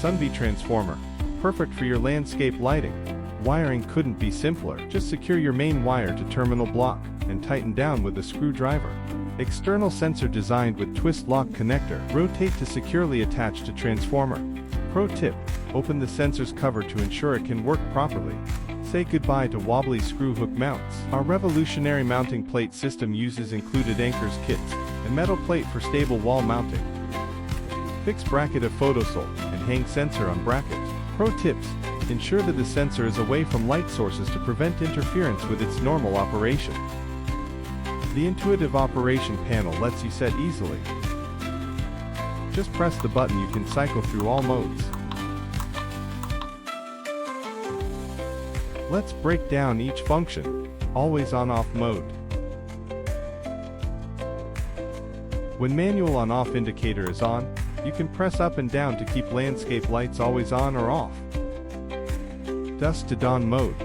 SUNVIE transformer. Perfect for your landscape lighting. Wiring couldn't be simpler. Just secure your main wire to terminal block and tighten down with a screwdriver. External sensor designed with twist lock connector. Rotate to securely attach to transformer. Pro tip: open the sensor's cover to ensure it can work properly. Say goodbye to wobbly screw hook mounts. Our revolutionary mounting plate system uses included anchors kits and metal plate for stable wall mounting. Fix bracket of photosol and hang sensor on bracket. Pro tips: ensure that the sensor is away from light sources to prevent interference with its normal operation. The intuitive operation panel lets you set easily. Just press the button, you can cycle through all modes. Let's break down each function. Always on-off mode. When manual on-off indicator is on, you can press up and down to keep landscape lights always on or off. Dusk to dawn mode.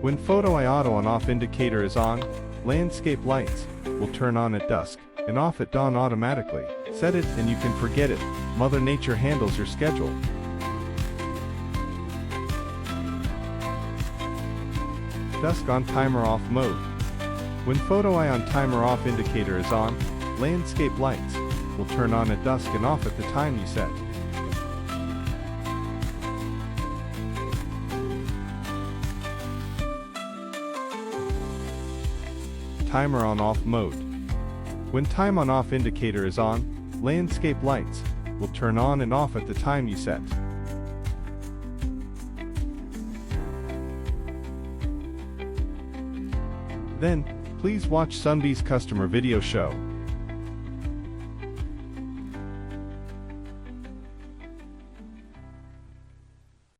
When photo eye auto on-off indicator is on, landscape lights will turn on at dusk and off at dawn automatically. Set it and you can forget it. Mother Nature handles your schedule. Dusk on timer off mode. When photo eye on timer off indicator is on, landscape lights will turn on at dusk and off at the time you set. Timer on off mode. When time on off indicator is on, landscape lights will turn on and off at the time you set. Then, please watch SUNVIE's customer video show.